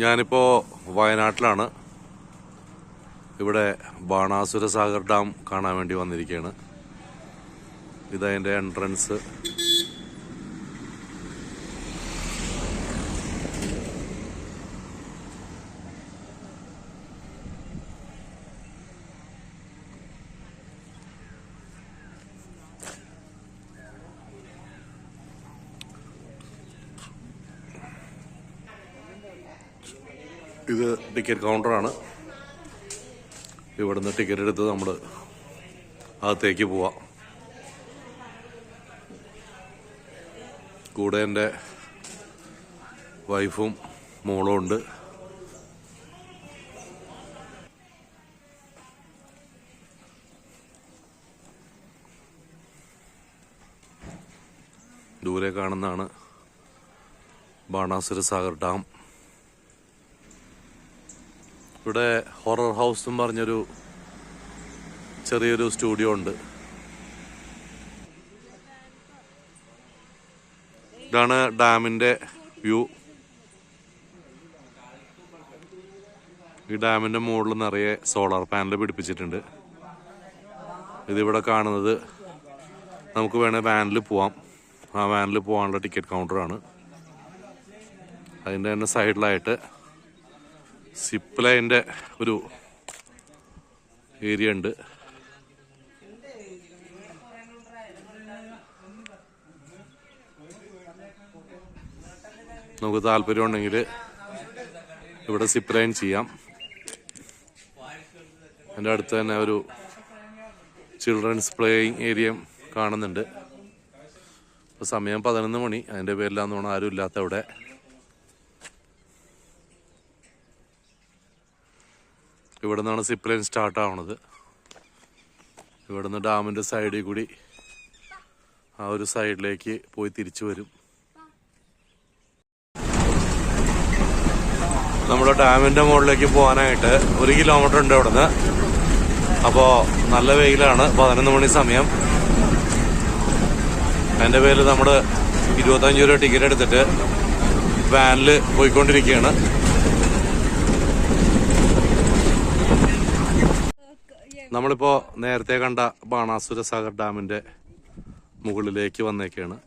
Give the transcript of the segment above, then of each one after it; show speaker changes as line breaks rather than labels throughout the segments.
ഞാനിപ്പോൾ വയനാട്ടിലാണ്. ഇവിടെ ബാണാസുര സാഗർ ഡാം കാണാൻ വേണ്ടി വന്നിരിക്കുകയാണ്. ഇതതിൻ്റെ എൻട്രൻസ്. ഇത് ടിക്കറ്റ് കൗണ്ടറാണ്. ഇവിടുന്ന് ടിക്കറ്റ് എടുത്ത് നമ്മൾ അകത്തേക്ക് പോവാം. കൂടെ എൻ്റെ വൈഫും മോളും ഉണ്ട്. ദൂരെ കാണുന്നതാണ് ബാണാസുര സാഗർ ഡാം. ഇവിടെ ഹൊറർ ഹൗസ് എന്ന് പറഞ്ഞൊരു ചെറിയൊരു സ്റ്റുഡിയോ ഉണ്ട്. ഇതാണ് ഡാമിൻ്റെ വ്യൂ. ഈ ഡാമിൻ്റെ മുകളിൽ നിറയെ സോളാർ പാനൽ പിടിപ്പിച്ചിട്ടുണ്ട്. ഇതിവിടെ കാണുന്നത് നമുക്ക് വേണേൽ വാനിൽ പോവാം. ആ വാനിൽ പോകാനുള്ള ടിക്കറ്റ് കൗണ്ടറാണ്. അതിൻ്റെ തന്നെ സൈഡിലായിട്ട് സിപ്പ് ലൈൻ്റെ ഒരു ഏരിയ ഉണ്ട്. നമുക്ക് താല്പര്യമുണ്ടെങ്കിൽ ഇവിടെ സിപ്പ് ലൈൻ ചെയ്യാം. എൻ്റെ അടുത്ത് തന്നെ ഒരു ചിൽഡ്രൻസ് പ്ലേയിങ് ഏരിയ കാണുന്നുണ്ട്. ഇപ്പോൾ സമയം 11 മണി. അതിൻ്റെ പേരിലാന്ന് തോന്നുന്നു ആരും ഇല്ലാത്ത ഇവിടെ. ഇവിടെ നിന്നാണ് സിപ്പ് ലൈൻ സ്റ്റാർട്ട് ആവണത്. ഇവിടെ നിന്ന് ഡാമിൻ്റെ സൈഡിൽ കൂടി ആ ഒരു സൈഡിലേക്ക് പോയി തിരിച്ചു വരും. നമ്മുടെ ഡാമിൻ്റെ മുകളിലേക്ക് പോകാനായിട്ട് 1 കിലോമീറ്റർ ഉണ്ട് ഇവിടെ നിന്ന്. അപ്പോൾ നല്ല വെയിലാണ്. 11 മണി സമയം. അതിൻ്റെ പേരിൽ നമ്മൾ 25 രൂപ ടിക്കറ്റ് എടുത്തിട്ട് വാനിൽ പോയിക്കൊണ്ടിരിക്കുകയാണ്. നമ്മളിപ്പോൾ നേരത്തെ കണ്ട ബാണാസുര സാഗർ ഡാമിൻ്റെ മുകളിലേക്ക് വന്നേക്കാണ്.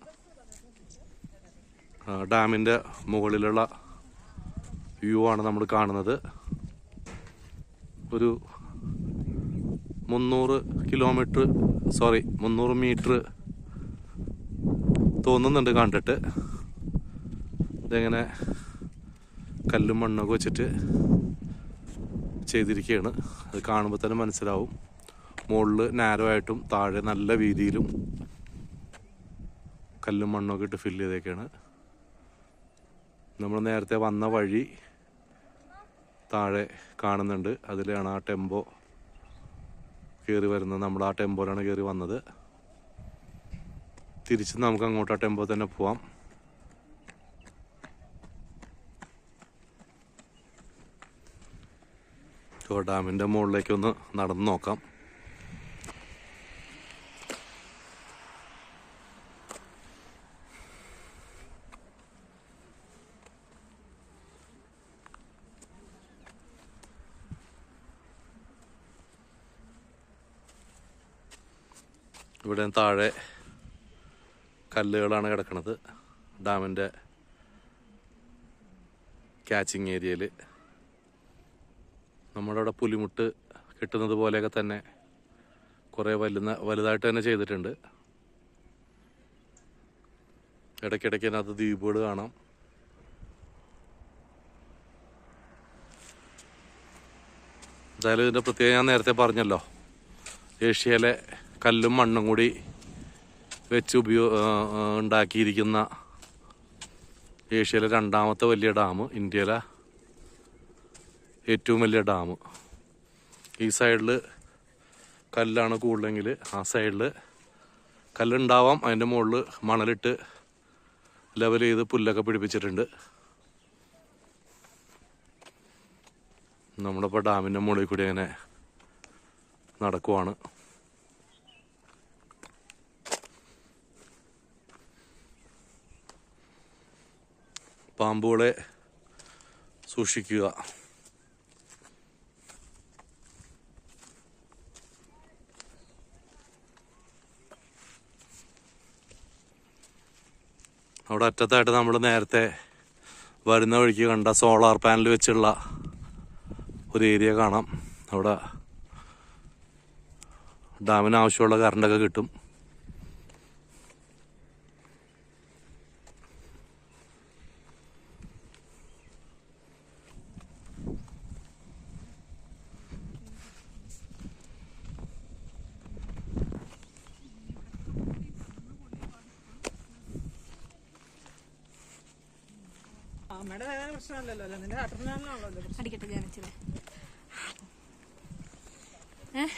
ഡാമിൻ്റെ മുകളിലുള്ള വ്യൂ ആണ് നമ്മൾ കാണുന്നത്. ഒരു 300 മീറ്റർ തോന്നുന്നുണ്ട് കണ്ടിട്ട്. ഇതെങ്ങനെ കല്ലും മണ്ണൊക്കെ വെച്ചിട്ട് ചെയ്തിരിക്കുകയാണ്. അത് കാണുമ്പോൾ തന്നെ മനസ്സിലാവും. മുകളിൽ നാരോ ആയിട്ടും താഴെ നല്ല വീതിയിലും കല്ലും മണ്ണൊക്കെ ഇട്ട് ഫില്ല് ചെയ്തേക്കാണ്. നമ്മൾ നേരത്തെ വന്ന വഴി താഴെ കാണുന്നുണ്ട്. അതിലാണ് ആ ടെമ്പോ കയറി വരുന്നത്. നമ്മൾ ആ ടെമ്പോയിലാണ് കയറി വന്നത്. തിരിച്ച് നമുക്ക് അങ്ങോട്ട് ആ ടെമ്പോ തന്നെ പോവാം. ഡാമിൻ്റെ മുകളിലേക്കൊന്ന് നടന്നു നോക്കാം. ഇവിടെ താഴെ കല്ലുകളാണ് കിടക്കുന്നത്. ഡാമിൻ്റെ ക്യാച്ചിങ് ഏരിയയിൽ നമ്മുടെ അവിടെ പുലിമുട്ട് കിട്ടുന്നത് പോലെയൊക്കെ തന്നെ കുറേ വലുതായിട്ട് തന്നെ ചെയ്തിട്ടുണ്ട്. ഇടയ്ക്കിടയ്ക്ക് അതിനകത്ത് ദ്വീപുകൾ കാണാം. എന്തായാലും ഇതിൻ്റെ പ്രത്യേകം ഞാൻ നേരത്തെ പറഞ്ഞല്ലോ, ഏഷ്യയിലെ കല്ലും മണ്ണും കൂടി വെച്ച് ഉണ്ടാക്കിയിരിക്കുന്ന ഏഷ്യയിലെ 2ാമത്തെ വലിയ ഡാം, ഇന്ത്യയിലെ ഏറ്റവും വലിയ ഡാം. ഈ സൈഡിൽ കല്ലാണ് കൂടുതലെങ്കിൽ ആ സൈഡിൽ കല്ലുണ്ടാവാം. അതിൻ്റെ മുകളിൽ മണലിട്ട് ലെവൽ ചെയ്ത് പുല്ലൊക്കെ പിടിപ്പിച്ചിട്ടുണ്ട്. നമ്മളിപ്പോൾ ഡാമിൻ്റെ മുകളിൽ കൂടി അങ്ങനെ നടക്കുവാണ്. പാമ്പുകളെ സൂക്ഷിക്കുക. അവിടെ അറ്റത്തായിട്ട് നമ്മൾ നേരത്തെ വരുന്ന വഴിക്ക് കണ്ട സോളാർ പാനൽ വെച്ചുള്ള ഒരു ഏരിയ കാണാം. അവിടെ ഡാമിന് ആവശ്യമുള്ള കറണ്ടൊക്കെ കിട്ടും.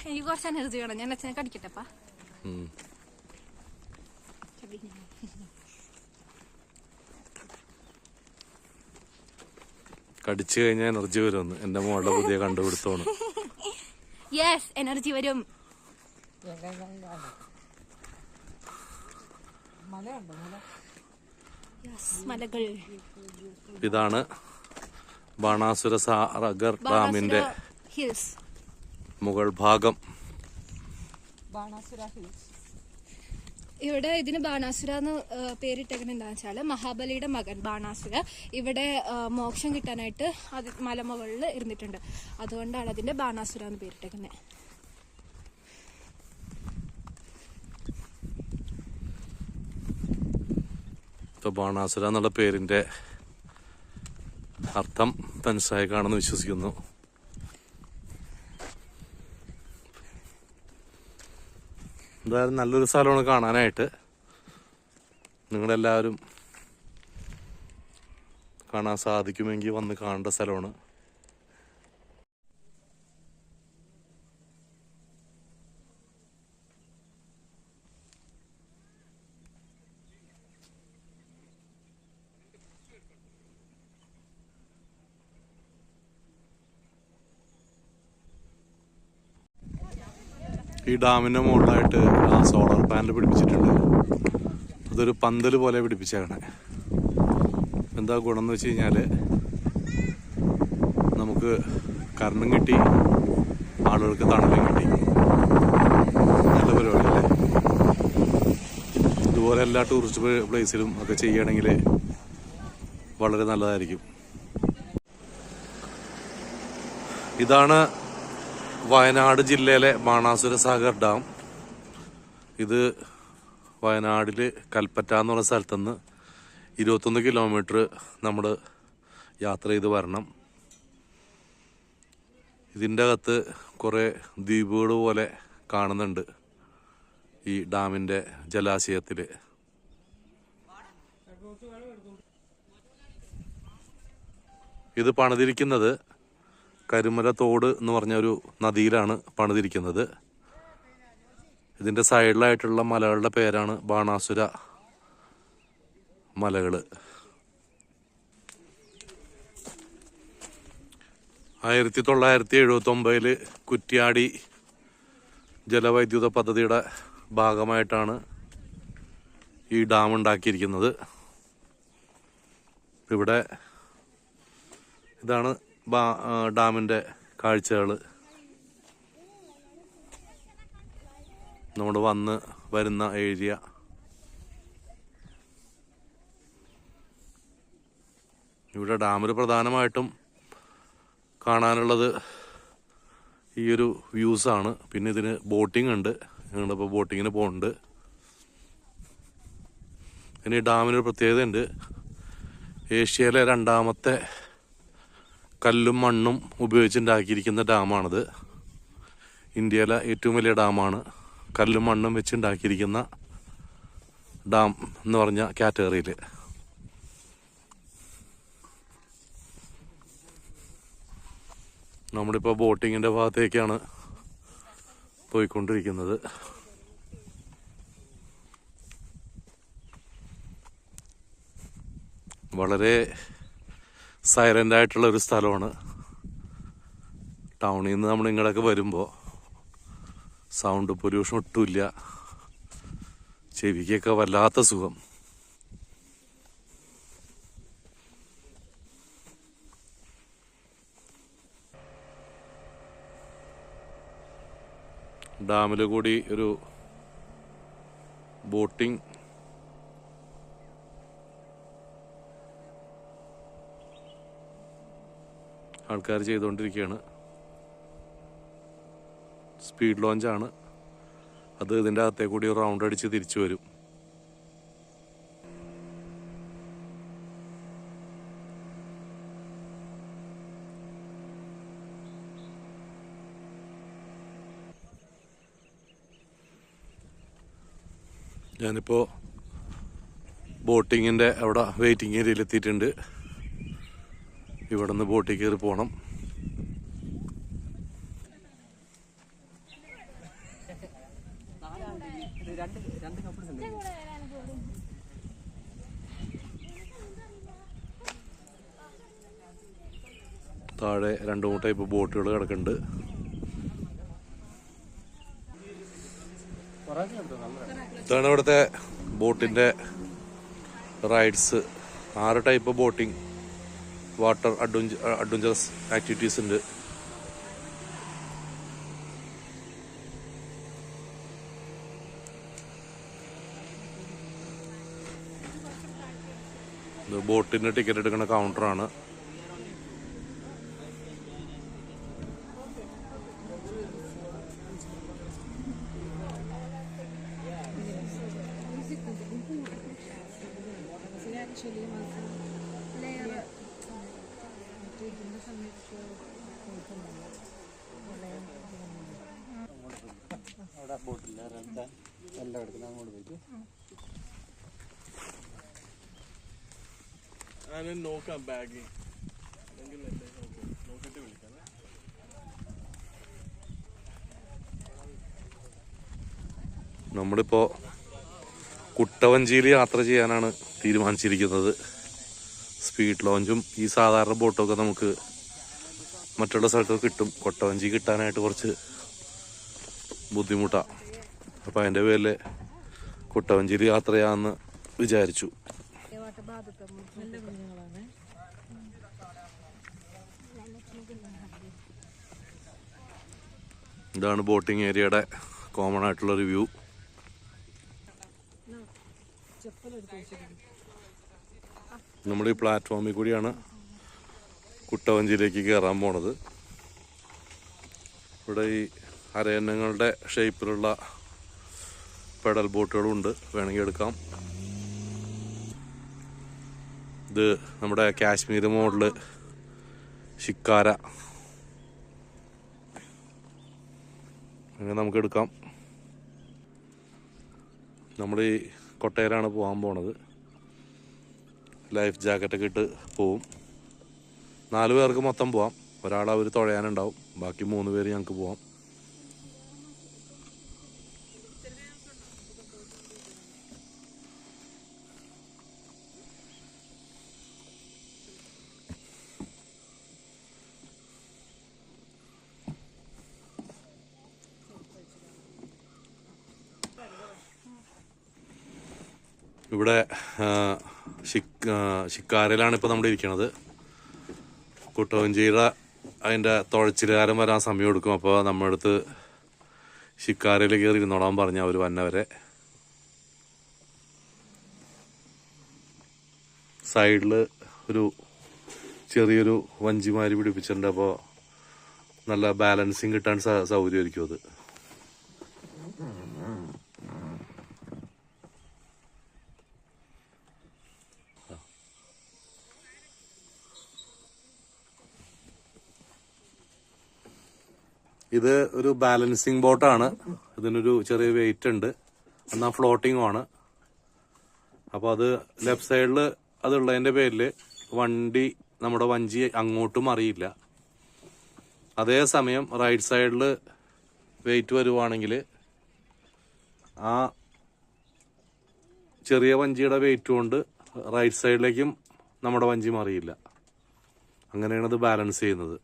എനിക്ക് കുറച്ച് എനർജി വേണം. ഞാൻ അച്ഛനെ കടിക്കട്ടെപ്പാ.
കടിച്ചു കഴിഞ്ഞാൽ എനർജി വരുമെന്ന് എന്റെ മോളുടെ പുതിയ കണ്ടുപിടുത്തമാണ്.
യെസ്, എനർജി വരും. മലകൾ.
ഇതാണ് ബാണാസുര സാഗർ ഡാമിന്റെ മുകൾ ഭാഗം.
ഇവിടെ ഇതിന് ബാണാസുര എന്ന് പേരിട്ടേക്കുന്നത് എന്താണെന്ന് വെച്ചാൽ മഹാബലിയുടെ മകൻ ബാണാസുര ഇവിടെ മോക്ഷം കിട്ടാനായിട്ട് അത് മലമുകളിൽ ഇരുന്നിട്ടുണ്ട്. അതുകൊണ്ടാണ് അതിന്റെ ബാണാസുര എന്ന് പേരിട്ടേക്കുന്നത്.
ഇപ്പൊ ബാണാസുര എന്നുള്ള പേരിന്റെ അർത്ഥം മനസ്സിലായി കാണുമെന്ന് വിശ്വസിക്കുന്നു. എന്തായാലും നല്ലൊരു സ്ഥലമാണ് കാണാനായിട്ട്. നിങ്ങളെല്ലാവരും കാണാൻ സാധിക്കുമെങ്കിൽ വന്ന് കാണേണ്ട സ്ഥലമാണ്. ഈ ഡാമിന്റെ മുകളിലായിട്ട് ആ സോളാർ പാനൽ പിടിപ്പിച്ചിട്ടുണ്ട്. അതൊരു പന്തൽ പോലെ പിടിപ്പിച്ചേക്കണേ. എന്താ ഗുണം എന്ന് വെച്ച് കഴിഞ്ഞാല് നമുക്ക് കറണ്ടും കിട്ടി, ആളുകൾക്ക് തണലും കിട്ടി. നല്ല പരിപാടി അല്ലേ? ഇതുപോലെ എല്ലാ ടൂറിസ്റ്റ് പ്ലേസിലും ഒക്കെ ചെയ്യുകയാണെങ്കിൽ വളരെ നല്ലതായിരിക്കും. ഇതാണ് വയനാട് ജില്ലയിലെ ബാണാസുര സാഗർ ഡാം. ഇത് വയനാടില് കൽപ്പറ്റ എന്ന് പറഞ്ഞ സ്ഥലത്തുനിന്ന് 21 കിലോമീറ്റർ നമ്മൾ യാത്ര ചെയ്ത് വരണം. ഇതിൻ്റെ അകത്ത് കുറേ ദ്വീപുകൾ പോലെ കാണുന്നുണ്ട് ഈ ഡാമിൻ്റെ ജലാശയത്തിൽ. ഇത് പണിതിരിക്കുന്നത് കരുമല തോട് എന്ന് പറഞ്ഞ ഒരു നദിയിലാണ് പണിതിരിക്കുന്നത്. ഇതിന്റെ സൈഡിലായിട്ടുള്ള മലകളുടെ പേരാണ് ബാണാസുര മലകള്. 1979 കുറ്റ്യാടി ജലവൈദ്യുത പദ്ധതിയുടെ ഭാഗമായിട്ടാണ് ഈ ഡാം ഉണ്ടാക്കിയിരിക്കുന്നത്. ഇവിടെ ഇതാണ് ഡാമിന്റെ കാഴ്ചകൾ. നമ്മൾ വന്ന് വരുന്ന ഏരിയ. ഇവിടെ ഡാമിൽ പ്രധാനമായിട്ടും കാണാനുള്ളത് ഈ ഒരു വ്യൂസാണ്. പിന്നെ ഇതിന് ബോട്ടിംഗ് ഉണ്ട്. ഞങ്ങളിപ്പോൾ ബോട്ടിങ്ങിന് പോകുന്നുണ്ട്. ഇനി ഡാമിനൊരു പ്രത്യേകതയുണ്ട്. ഏഷ്യയിലെ 2ാമത്തെ കല്ലും മണ്ണും ഉപയോഗിച്ചുണ്ടാക്കിയിരിക്കുന്ന ഡാമാണിത്. ഇന്ത്യയിലെ ഏറ്റവും വലിയ ഡാമാണ്. കല്ലും മണ്ണും വെച്ചുണ്ടാക്കിയിരിക്കുന്ന ഡാം എന്ന് പറഞ്ഞ കാറ്റഗറിയിൽ. നമ്മളിപ്പോൾ ബോട്ടിങ്ങിൻ്റെ ഭാഗത്തേക്കാണ് പോയിക്കൊണ്ടിരിക്കുന്നത്. വളരെ സൈലൻ്റ് ആയിട്ടുള്ള ഒരു സ്ഥലമാണ്. ടൗണിൽ നിന്ന് നമ്മൾ ഇങ്ങോട്ടൊക്കെ വരുമ്പോൾ സൗണ്ട് പൊല്യൂഷൻ ഒട്ടുമില്ല. ചെവിക്കൊക്കെ വല്ലാത്ത സുഖം. ഡാമിൽ കൂടി ഒരു ബോട്ടിംഗ് ആൾക്കാർ ചെയ്തുകൊണ്ടിരിക്കുകയാണ്. സ്പീഡ് ലോഞ്ചാണ്. അത് ഇതിൻ്റെ അകത്തേ കൂടി റൗണ്ട് അടിച്ച് തിരിച്ചു വരും. ഞാനിപ്പോൾ ബോട്ടിങ്ങിൻ്റെ അവിടെ വെയിറ്റിംഗ് ഏരിയയിൽ എത്തിയിട്ടുണ്ട്. ഇവിടെ നിന്ന് ബോട്ടിൽ കയറി പോകണം. താഴെ 2 ടൈപ്പ് ബോട്ടുകൾ കിടക്കുന്നുണ്ട്. ഇതാണ് ഇവിടുത്തെ ബോട്ടിൻ്റെ rides. 6 type boating water adventurous activities ഉണ്ട്. ഇത് ബോട്ടിന് ടിക്കറ്റ് എടുക്കുന്ന കൗണ്ടറാണ്.
നോക്കാം ബാഗ് നോക്കിട്ട് വിളിക്കാം.
നമ്മളിപ്പോൾ കുട്ടവഞ്ചിയിൽ യാത്ര ചെയ്യാനാണ് തീരുമാനിച്ചിരിക്കുന്നത്. സ്പീഡ് ലോഞ്ചും ഈ സാധാരണ ബോട്ടൊക്കെ നമുക്ക് മറ്റുള്ള സ്ഥലത്തൊക്കെ കിട്ടും. കുട്ടവഞ്ചി കിട്ടാനായിട്ട് കുറച്ച് ബുദ്ധിമുട്ടാണ്. അപ്പം അതിൻ്റെ പേരിൽ കുട്ടവഞ്ചിയിൽ യാത്ര ചെയ്യാമെന്ന് വിചാരിച്ചു. ഇതാണ് ബോട്ടിംഗ് ഏരിയയുടെ കോമൺ ആയിട്ടുള്ള റിവ്യൂ. നമ്മൾ ഈ പ്ലാറ്റ്ഫോമിൽ കൂടിയാണ് കുട്ടവഞ്ചിയിലേക്ക് കയറാൻ പോണത്. ഇവിടെ ഈ അരയന്നങ്ങളുടെ ഷേപ്പിലുള്ള പെഡൽ ബോട്ടുകളുണ്ട്, വേണമെങ്കിൽ എടുക്കാം. ഇത് നമ്മുടെ കാശ്മീർ മോഡല് ഷിക്കാര, അങ്ങനെ നമുക്ക് എടുക്കാം. നമ്മൾ ഈ കൊട്ടയിലാണ് പോകാൻ പോണത്. ലൈഫ് ജാക്കറ്റൊക്കെ ഇട്ട് പോവും. 4 പേർക്ക് മൊത്തം പോവാം. ഒരാൾ അവർ തുഴയാനുണ്ടാവും, ബാക്കി 3 പേര് ഞങ്ങൾക്ക് പോവാം. ഇവിടെ ഷിക്കാരയിലാണ് ഇപ്പോൾ നമ്മൾ ഇരിക്കണത്. കുട്ടവഞ്ചിയുടെ അതിൻ്റെ തുഴച്ചിലുകാരൻ വരാൻ സമയം എടുക്കും. അപ്പോൾ നമ്മുടെ അടുത്ത് ഷിക്കാരയിൽ കയറി ഇരുന്നോളാൻ പറഞ്ഞു അവർ വന്നവരെ. സൈഡിൽ ഒരു ചെറിയൊരു വഞ്ചിമാരി പിടിപ്പിച്ചിട്ടുണ്ട്. അപ്പോൾ നല്ല ബാലൻസിങ് കിട്ടാൻ സൗകര്യമായിരിക്കും അത്. ഇത് ഒരു ബാലൻസിങ് ബോട്ടാണ്. ഇതിനൊരു ചെറിയ വെയിറ്റ് ഉണ്ട്, എന്നാൽ ഫ്ലോട്ടിങ്ങും ആണ്. അപ്പോൾ അത് ലെഫ്റ്റ് സൈഡിൽ അതുള്ളതിൻ്റെ പേരിൽ നമ്മുടെ വഞ്ചി അങ്ങോട്ടും അറിയില്ല. അതേസമയം റൈറ്റ് സൈഡിൽ വെയിറ്റ് വരുവാണെങ്കിൽ ആ ചെറിയ വഞ്ചിയുടെ വെയിറ്റ് കൊണ്ട് റൈറ്റ് സൈഡിലേക്കും നമ്മുടെ വഞ്ചി മറിയില്ല. അങ്ങനെയാണ് അത് ബാലൻസ് ചെയ്യുന്നത്.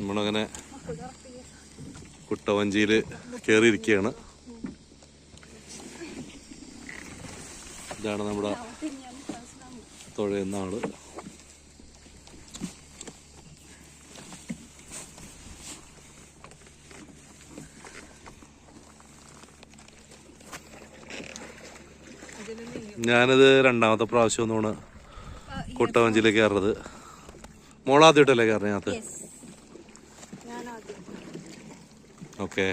നമ്മളങ്ങനെ കുട്ടവഞ്ചിയിൽ കയറിയിരിക്കുകയാണ്. ഇതാണ് നമ്മുടെ തുഴയുന്ന ആള്. ഞാനിത് രണ്ടാമത്തെ പ്രാവശ്യം ഒന്നുമാണ് കുട്ടവഞ്ചിയിൽ കയറുന്നത്. മോളാദ്യമായിട്ടല്ലേ കയറിനകത്ത്? ഓക്കെ.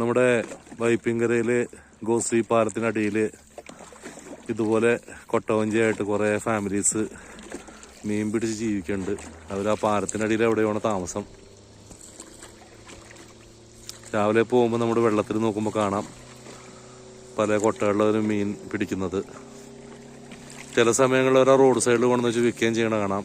നമ്മുടെ വൈപ്പിങ്കരയില് ഗോശ്രീ പാലത്തിനടിയിൽ ഇതുപോലെ കൊട്ടവഞ്ചിയായിട്ട് കുറേ ഫാമിലീസ് മീൻ പിടിച്ച് ജീവിക്കുന്നുണ്ട്. അവർ ആ പാലത്തിനടിയിൽ എവിടെയാണ് താമസം. രാവിലെ പോകുമ്പോൾ നമ്മുടെ വെള്ളത്തിൽ നോക്കുമ്പോൾ കാണാം പല കൊട്ടകളിലും മീൻ പിടിക്കുന്നത്. ചില സമയങ്ങളിൽ ഓരോ റോഡ് സൈഡിൽ കൊണ്ടുവന്ന് വെച്ച് വിൽക്കുകയും ചെയ്യണ കാണാം.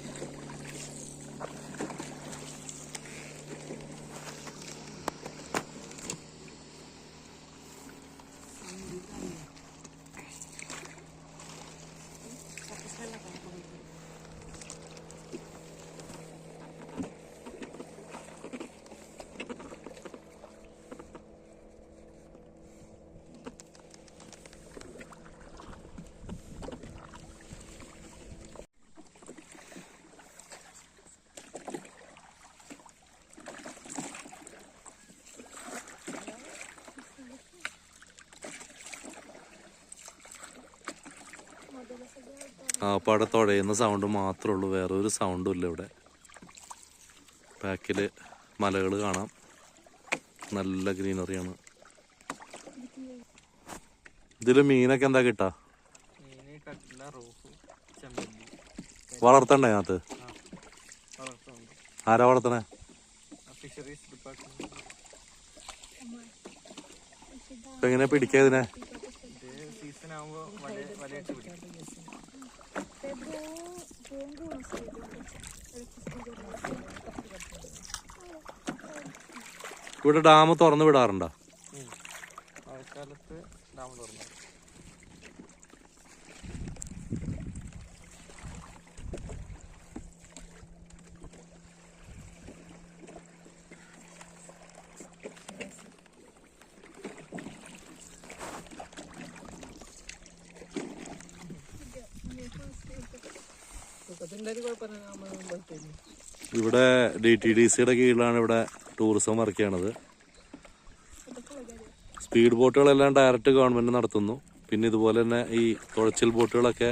ആ പാടെ തുഴയുന്ന സൗണ്ട് മാത്രമേ ഉള്ളൂ, വേറെ ഒരു സൗണ്ടും ഇല്ല ഇവിടെ. ബാക്കിൽ മലകൾ കാണാം, നല്ല ഗ്രീനറിയാണ്. ഇതിൽ മീനൊക്കെ എന്താ കിട്ടാ? വളർത്തണ്ടേ അതിനകത്ത്? ആരാ വളർത്തണേ? എങ്ങനെ പിടിക്കാ ഇതിനെ? ഇവിടെ ഡാം തുറന്നു വിടാറുണ്ടോ?
മഴക്കാലത്ത് ഡാം തുറന്നു.
ഇവിടെ DTDCയുടെ കീഴിലാണ് ഇവിടെ ടൂറിസം വർക്ക് ചെയ്യണത്. സ്പീഡ് ബോട്ടുകളെല്ലാം ഡയറക്റ്റ് ഗവൺമെന്റ് നടത്തുന്നു. പിന്നെ ഇതുപോലെ തന്നെ ഈ തുഴച്ചിൽ ബോട്ടുകളൊക്കെ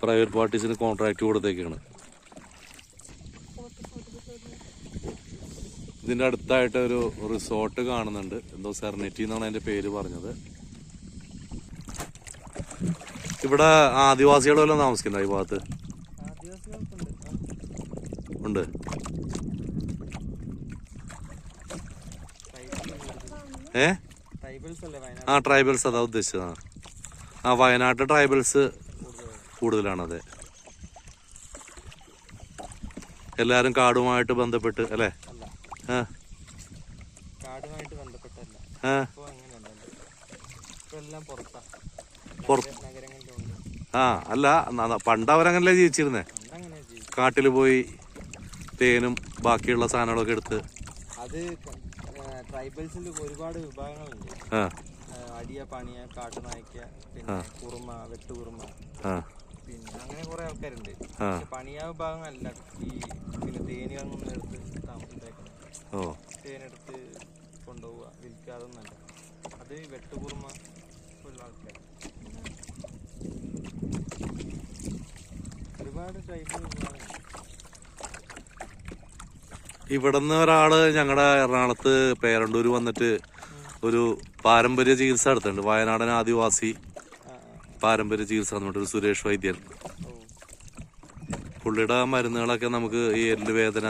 പ്രൈവറ്റ് പാർട്ടീസിന് കോൺട്രാക്ട് കൊടുത്തേക്കാണ്. ഇതിന്റെ അടുത്തായിട്ട് ഒരു റിസോർട്ട് കാണുന്നുണ്ട്, എന്തോ സെറനിറ്റി എന്നാണ് അതിന്റെ പേര് പറഞ്ഞത്. ഇവിടെ ആദിവാസികളെല്ലാം താമസിക്കുന്ന ഈ ഭാഗത്ത് ഉണ്ട്. ആ ട്രൈബൽസ് അതാ ഉദ്ദേശിച്ചത്. ആ വയനാട്ടിൽ ട്രൈബൽസ് കൂടുതലാണ്. അതെ, എല്ലാരും കാടുമായിട്ട് ബന്ധപ്പെട്ട് അല്ലേ?
കാടുമായിട്ട് ബന്ധപ്പെട്ടല്ല,
ആ അല്ല, പണ്ട് അവരങ്ങനല്ലേ ജീവിച്ചിരുന്നേ? കാട്ടിൽ പോയി തേനും ബാക്കിയുള്ള സാധനങ്ങളൊക്കെ എടുത്ത്.
അത് ട്രൈബൽസിൽ ഒരുപാട് വിഭാഗങ്ങളുണ്ട്. അടിയ, പണിയ, കാട്ടുനായ്ക്ക, പിന്നെ കുറുമ, വെട്ടുകുറുമ, പിന്നെ അങ്ങനെ കുറെ ആൾക്കാരുണ്ട്. പണിയ വിഭാഗം അല്ല ഈ പിന്നെ തേനുകളൊന്നും എടുത്ത് താമസിച്ചേക്കണം. തേനെടുത്ത് കൊണ്ടുപോവുക, വിൽക്കാതൊന്നല്ല. അത് വെട്ടുകുറുമ ഉള്ള ആൾക്കാർ. ഒരുപാട് ട്രൈബൽ വിഭാഗങ്ങൾ.
ഇവിടുന്ന് ഒരാള് ഞങ്ങളുടെ എറണാകുളത്ത് പേരണ്ടൂര് വന്നിട്ട് ഒരു പാരമ്പര്യ ചികിത്സ നടത്തുന്നുണ്ട്. വയനാടൻ ആദിവാസി പാരമ്പര്യ ചികിത്സ എന്നിട്ട് ഒരു സുരേഷ് വൈദ്യൻ. പുള്ളിയുടെ മരുന്നുകളൊക്കെ നമുക്ക് ഈ എല്ല് വേദന,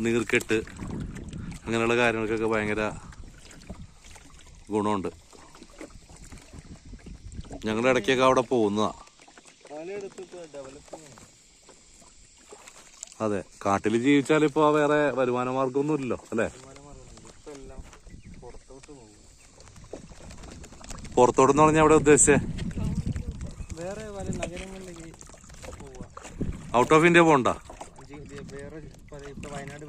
നീർക്കെട്ട് അങ്ങനെയുള്ള കാര്യങ്ങൾക്കൊക്കെ ഭയങ്കര ഗുണമുണ്ട്. ഞങ്ങളുടെ ഇടയ്ക്കൊക്കെ അവിടെ പോകുന്നതാണ്. അതെ, കാട്ടിൽ ജീവിച്ചാൽ ഇപ്പോൾ വേറെ വരുമാന മാർഗമൊന്നും ഇല്ലല്ലോ അല്ലേ? പുറത്തോട്ടെന്ന് പറഞ്ഞാൽ അവിടെ ഉദ്ദേശിച്ചേ
വേറെ പല നഗരങ്ങളിലേക്ക് പോവാ.
ഔട്ട് ഓഫ് ഇന്ത്യ പോകണ്ട?
വേറെ ഇപ്പൊ വയനാട്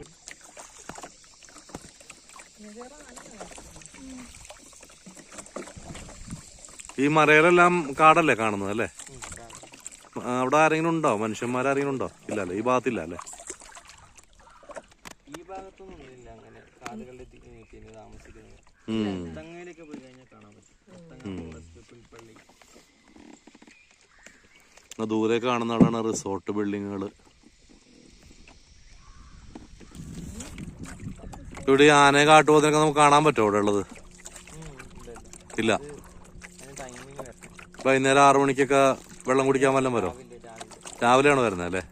ഈ മലയിലെല്ലാം കാടല്ലേ കാണുന്നത് അല്ലേ? അവിടെ ആരെങ്കിലും ഉണ്ടോ? മനുഷ്യന്മാരാരെങ്കിലും ഉണ്ടോ? ഇല്ല അല്ലേ? ഈ ഭാഗത്തില്ല അല്ലേ?
ഈ ഭാഗത്തൊന്നും ഇല്ല അങ്ങനെ കാടുകളിൽ പിന്നെ താമസിക്കുന്നത്. തങ്ങയിലൊക്കെ പോയി കഴിഞ്ഞാൽ കാണാൻ പറ്റും. പുൽപ്പള്ളി
ദൂരെ കാണുന്ന അവിടെയാണ് റിസോർട്ട് ബിൽഡിങ്ങുകൾ. ഇവിടെ ആനയെ കാട്ടുപോകുന്നതൊക്കെ നമുക്ക് കാണാൻ പറ്റുമോ ഇവിടെ ഉള്ളത്? ഇല്ല. വൈകുന്നേരം 6 മണിക്കൊക്കെ വെള്ളം കുടിക്കാൻ വല്ലതും വരുമോ? രാവിലെയാണ് വരുന്നത് അല്ലേ?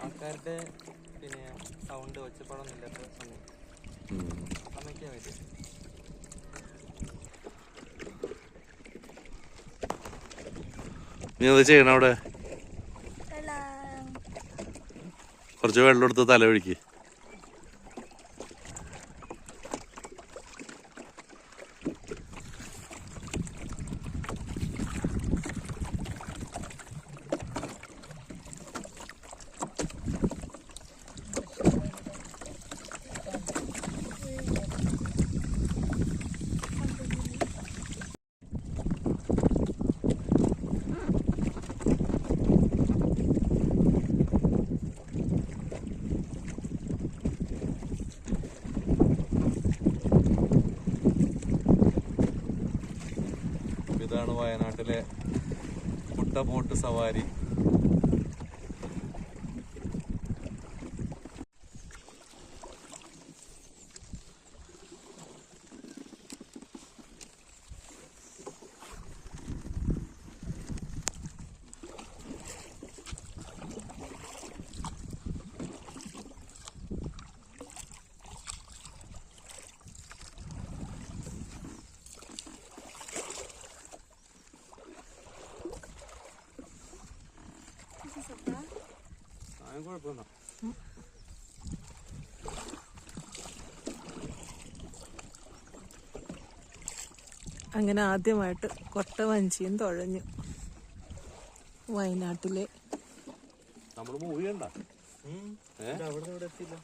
ആൾക്കാരുടെ പിന്നെ സൗണ്ട് ഒച്ചപ്പാടൊന്നും ഇല്ലാത്ത സമയത്ത് വരും.
നീ അത് ചെയ്യണം. അവിടെ കുറച്ച് വെള്ളം എടുത്ത് തല ഒഴുക്കി. ഇതാണ് വയനാട്ടിലെ കുട്ടബോട്ട് സവാരി.
കുഴപ്പമില്ല.
അങ്ങനെ ആദ്യമായിട്ട് കൊട്ടവഞ്ചിയും തുഴഞ്ഞു വയനാട്ടിലെ.
നമ്മള് മൂവി കണ്ട
അവിടെ ഇവിടെ എത്തിയില്ല.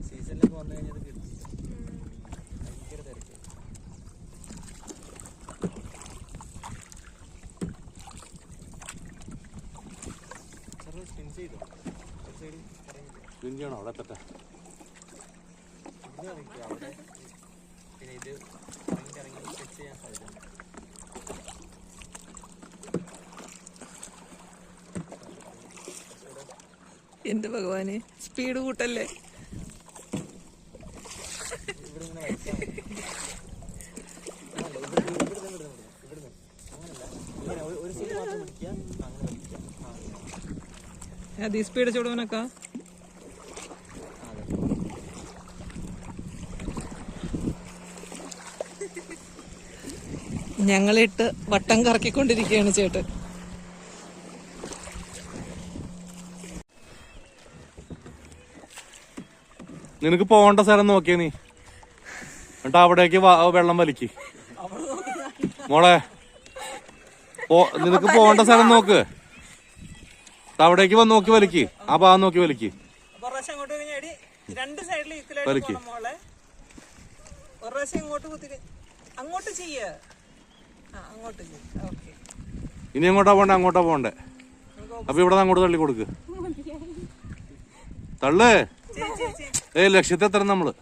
സീസണിലൊക്കെ വന്നു കഴിഞ്ഞാൽ കിട്ടും. ഭയങ്കര തിരക്ക്. സ്പിൻ ചെയ്തോ? സൈഡ്
ചെയ്യണോ? അവിടെ എത്തട്ടെ.
അവിടെ പിന്നെ ഇത് ഇറങ്ങി സെറ്റ് ചെയ്യാൻ സാധിക്കും.
എന്റെ ഭഗവാനെ, സ്പീഡ് കൂട്ടല്ലേ. അത് സ്പീഡ് ചൂടുവനക്കാ. ഞങ്ങളിട്ട് വട്ടം കറക്കിക്കൊണ്ടിരിക്കുകയാണ് ചേട്ടൻ.
നിനക്ക് പോകേണ്ട സ്ഥലം നോക്കിയേ നീ, എന്നിട്ട് അവിടേക്ക് വെള്ളം വലിക്ക് മോളെ. നിനക്ക് പോകേണ്ട സ്ഥലം നോക്ക്, അവിടേക്ക് വന്ന് നോക്കി വലിക്ക്. ആ ഭാഗം നോക്കി വലിക്ക്.
രണ്ട് സൈഡിൽ
വലിക്ക്.
അങ്ങോട്ട് ചെയ്യ. അങ്ങോട്ട്
ഇനി എങ്ങോട്ടാ പോണ്ടേ? അങ്ങോട്ടാ പോണ്ടേ. അപ്പൊ ഇവിടെ അങ്ങോട്ട് തള്ളി കൊടുക്ക്. തള്ളേ. ലക്ഷ്യത്തെ എത്തണം നമ്മള്.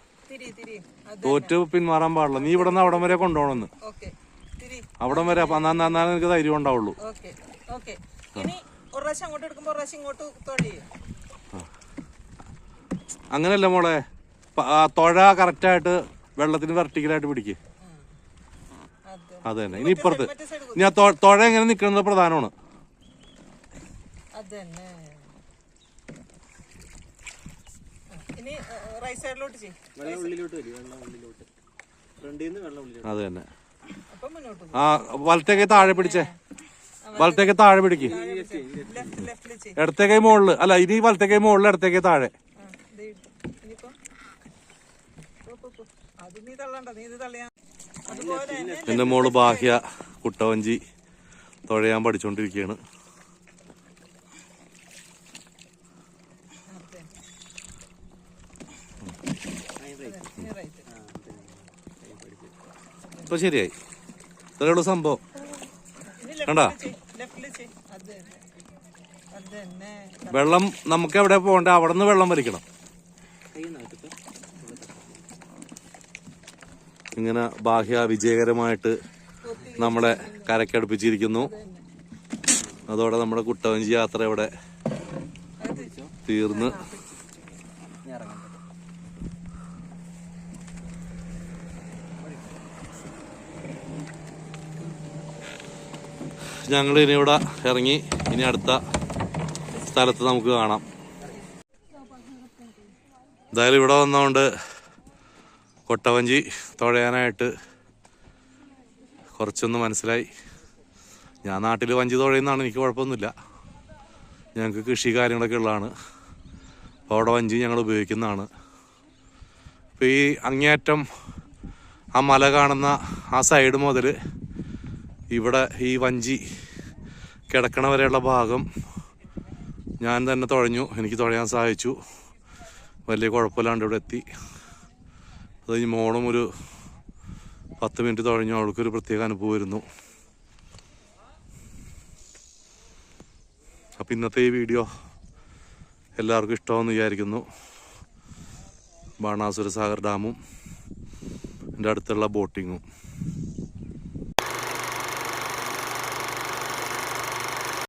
തോറ്റ് പിന്മാറാൻ പാടില്ല. നീ ഇവിടെ നിന്ന് അവിടം വരെ കൊണ്ടുപോകണമെന്ന്.
ഓക്കെ തിരി.
അവിടം വരെ അപ്പൊ എന്നാലും എനിക്ക് ധൈര്യം ഉണ്ടാവുള്ളൂ.
Okay okay. ഇനി ഒരു പ്രാവശ്യം അങ്ങോട്ട് എടുക്കുമ്പോ ഒരു പ്രാവശ്യം ഇങ്ങോട്ട് തൊഴിയേ.
അങ്ങനെയല്ല മോളെ, തുഴ കറക്റ്റായിട്ട് വെള്ളത്തിന് വെർട്ടിക്കലായിട്ട് പിടിക്ക്. അത് തന്നെ. ഇനി ഇപ്പുറത്ത് ഇനി ആ തുഴ എങ്ങനെ നിൽക്കുന്നത് പ്രധാനമാണ്.
അതന്നെ. ഇനി റൈറ്റ് സൈഡിലോട്ട് ചെയ്യും.
വെള്ളം ഉള്ളിലോട്ട് വരും, വെള്ളം ഉള്ളിലോട്ട്, ഫ്രണ്ടിൽ നിന്ന് വെള്ളം ഉള്ളിലോട്ട്.
അത് തന്നെ.
അപ്പൊ മുന്നോട്ട്
ആ വലത്തേക്ക് താഴെ പിടിച്ചേ, വലത്തേക്ക് താഴെ പിടിക്ക്.
ലെഫ്റ്റില് ചെയ്യും.
ഇടത്തേക്കൈ മുകളില്, അല്ല ഇനി വലത്തേക്കൈ മുകളിൽ, ഇടത്തേക്ക് താഴെ.
ഇനിയിപ്പം അത് നീ തള്ളണ്ട, നീ ഇത് തള്ളിയാ. അതുപോലെ തന്നെ
എന്റെ മോള് ബാഹ്യ കുട്ടവഞ്ചി തുഴയാൻ പഠിച്ചോണ്ടിരിക്കുകയാണ്. ഇപ്പൊ ശരിയായി. ഇത്രയുള്ളൂ സംഭവം. കണ്ടാ,
ലെഫ്റ്റില് ചെയ്യും. അത് തന്നെ.
വെള്ളം നമുക്ക് എവിടെ പോകണ്ടേ അവിടെ നിന്ന് വെള്ളം വലിക്കണം. ഇങ്ങനെ ബാഹ്യ വിജയകരമായിട്ട് നമ്മളെ കരക്കടുപ്പിച്ചിരിക്കുന്നു. അതോടെ നമ്മുടെ കുട്ടവഞ്ചി യാത്ര ഇവിടെ തീർന്ന്. ഞങ്ങൾ ഇനി ഇവിടെ ഇറങ്ങി, ഇനി അടുത്ത സ്ഥലത്ത് നമുക്ക് കാണാം. എന്തായാലും ഇവിടെ വന്നതുകൊണ്ട് കൊട്ടവഞ്ചി തുഴയാനായിട്ട് കുറച്ചൊന്ന് മനസ്സിലായി. ഞാൻ നാട്ടിൽ വഞ്ചി തുഴയുന്നതാണ്, എനിക്ക് കുഴപ്പമൊന്നുമില്ല. ഞങ്ങൾക്ക് കൃഷി കാര്യങ്ങളൊക്കെ ഉള്ളതാണ്. അപ്പോൾ അവിടെ വഞ്ചി ഞങ്ങൾ ഉപയോഗിക്കുന്നതാണ്. അപ്പോൾ ഈ അങ്ങേയറ്റം ആ മല കാണുന്ന ആ സൈഡ് മുതൽ ഇവിടെ ഈ വഞ്ചി കിടക്കണ വരെയുള്ള ഭാഗം ഞാൻ തന്നെ തുഴഞ്ഞു. എനിക്ക് തുഴയാൻ സാധിച്ചു. വലിയ കുഴപ്പമില്ലാണ്ട് ഇവിടെ എത്തി. അത് കഴിഞ്ഞ് മോളും ഒരു 10 മിനിറ്റ് തുഴഞ്ഞു. അവൾക്കൊരു പ്രത്യേക അനുഭവമായിരുന്നു. അപ്പം ഇന്നത്തെ ഈ വീഡിയോ എല്ലാവർക്കും ഇഷ്ടമാണെന്ന് വിചാരിക്കുന്നു. ബാണാസുര സാഗർ ഡാമും എൻ്റെ അടുത്തുള്ള ബോട്ടിങ്ങും.